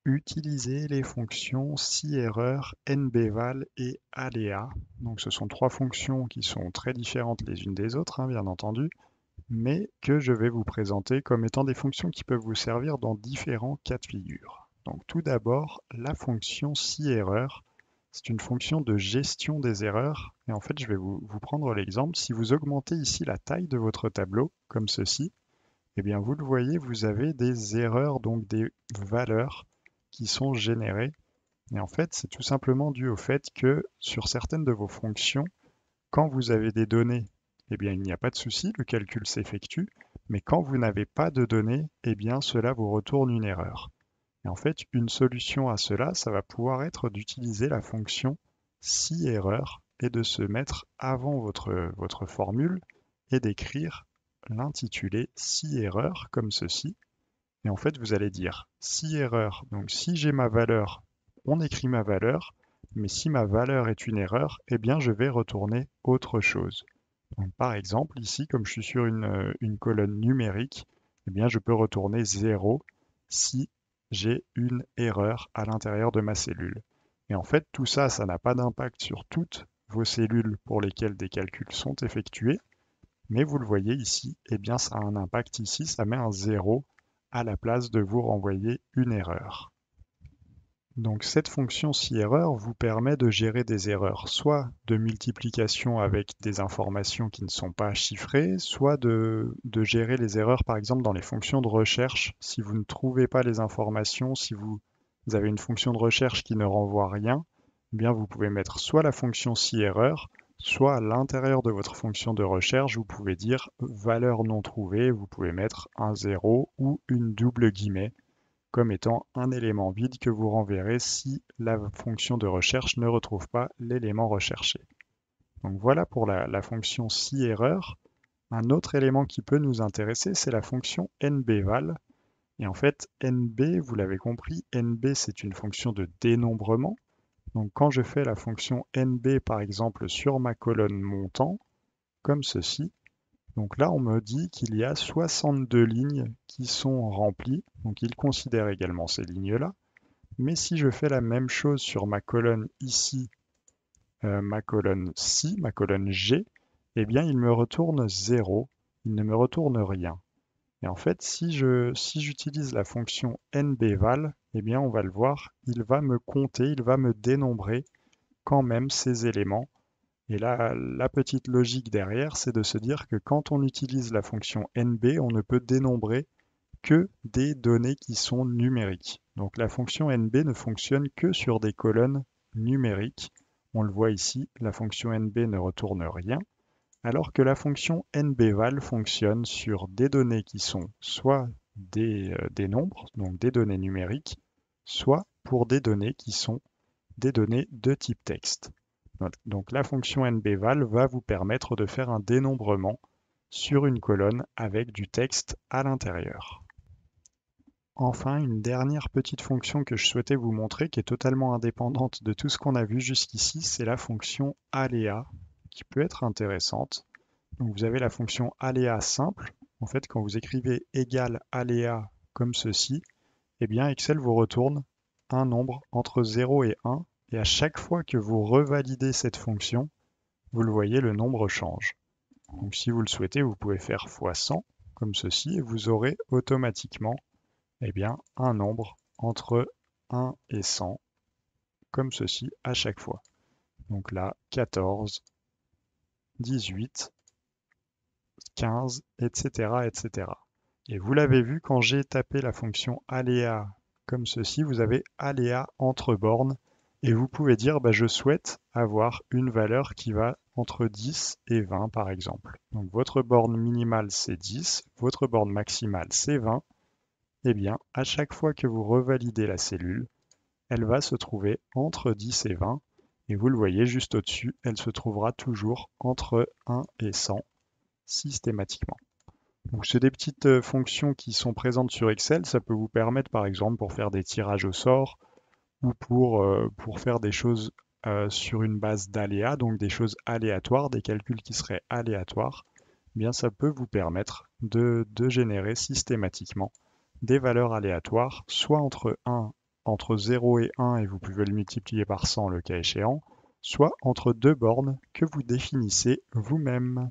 Utiliser les fonctions si-erreur, nbval et aléa. Donc ce sont trois fonctions qui sont très différentes les unes des autres, hein, bien entendu, mais que je vais vous présenter comme étant des fonctions qui peuvent vous servir dans différents cas de figure. Donc tout d'abord, la fonction si-erreur, c'est une fonction de gestion des erreurs. Et en fait, je vais vous prendre l'exemple. Si vous augmentez ici la taille de votre tableau, comme ceci, eh bien, vous le voyez, vous avez des erreurs, donc des valeurs qui sont générées. Et en fait, c'est tout simplement dû au fait que sur certaines de vos fonctions, quand vous avez des données, eh bien, il n'y a pas de souci, le calcul s'effectue. Mais quand vous n'avez pas de données, eh bien, cela vous retourne une erreur. Et en fait, une solution à cela, ça va pouvoir être d'utiliser la fonction si-erreur et de se mettre avant votre formule et d'écrire l'intitulé si-erreur comme ceci. Et en fait, vous allez dire si-erreur. Donc si j'ai ma valeur, on écrit ma valeur, mais si ma valeur est une erreur, eh bien je vais retourner autre chose. Donc, par exemple, ici, comme je suis sur une colonne numérique, eh bien je peux retourner 0 si j'ai une erreur à l'intérieur de ma cellule. Et en fait, tout ça, ça n'a pas d'impact sur toutes vos cellules pour lesquelles des calculs sont effectués, mais vous le voyez ici, eh bien ça a un impact ici, ça met un 0 à la place de vous renvoyer une erreur. Donc cette fonction si-erreur vous permet de gérer des erreurs, soit de multiplication avec des informations qui ne sont pas chiffrées, soit de gérer les erreurs par exemple dans les fonctions de recherche. Si vous ne trouvez pas les informations, si vous avez une fonction de recherche qui ne renvoie rien, eh bien vous pouvez mettre soit la fonction si-erreur, soit à l'intérieur de votre fonction de recherche, vous pouvez dire valeur non trouvée, vous pouvez mettre un 0 ou une double guillemets comme étant un élément vide que vous renverrez si la fonction de recherche ne retrouve pas l'élément recherché. Donc voilà pour la fonction si-erreur. Un autre élément qui peut nous intéresser, c'est la fonction nbval. Et en fait, nb, vous l'avez compris, nb c'est une fonction de dénombrement. Donc quand je fais la fonction nb par exemple sur ma colonne montant, comme ceci, donc là, on me dit qu'il y a 62 lignes qui sont remplies, donc il considère également ces lignes-là. Mais si je fais la même chose sur ma colonne ici, ma colonne ci, ma colonne G, eh bien il me retourne 0, il ne me retourne rien. Et en fait, si j'utilise la fonction nbval, eh bien on va le voir, il va me compter, il va me dénombrer quand même ces éléments. Et là, la petite logique derrière, c'est de se dire que quand on utilise la fonction nb, on ne peut dénombrer que des données qui sont numériques. Donc la fonction nb ne fonctionne que sur des colonnes numériques. On le voit ici, la fonction nb ne retourne rien, alors que la fonction nbval fonctionne sur des données qui sont soit des nombres, donc des données numériques, soit pour des données qui sont des données de type texte. Donc la fonction nbval va vous permettre de faire un dénombrement sur une colonne avec du texte à l'intérieur. Enfin, une dernière petite fonction que je souhaitais vous montrer, qui est totalement indépendante de tout ce qu'on a vu jusqu'ici, c'est la fonction aléa, qui peut être intéressante. Donc vous avez la fonction aléa simple. En fait, quand vous écrivez égal aléa comme ceci, eh bien Excel vous retourne un nombre entre 0 et 1, et à chaque fois que vous revalidez cette fonction, vous le voyez, le nombre change. Donc si vous le souhaitez, vous pouvez faire x100 comme ceci, et vous aurez automatiquement eh bien, un nombre entre 1 et 100, comme ceci à chaque fois. Donc là, 14, 18, 15, etc., etc. Et vous l'avez vu, quand j'ai tapé la fonction aléa comme ceci, vous avez aléa entre bornes, et vous pouvez dire, je souhaite avoir une valeur qui va entre 10 et 20, par exemple. Donc votre borne minimale, c'est 10, votre borne maximale, c'est 20. Eh bien, à chaque fois que vous revalidez la cellule, elle va se trouver entre 10 et 20, et vous le voyez juste au-dessus, elle se trouvera toujours entre 1 et 100 systématiquement. Donc c'est des petites fonctions qui sont présentes sur Excel, ça peut vous permettre par exemple pour faire des tirages au sort ou pour faire des choses sur une base d'aléas, donc des choses aléatoires, des calculs qui seraient aléatoires, eh bien ça peut vous permettre de générer systématiquement des valeurs aléatoires, soit entre 1 entre 0 et 1 et vous pouvez le multiplier par 100 le cas échéant, soit entre deux bornes que vous définissez vous-même.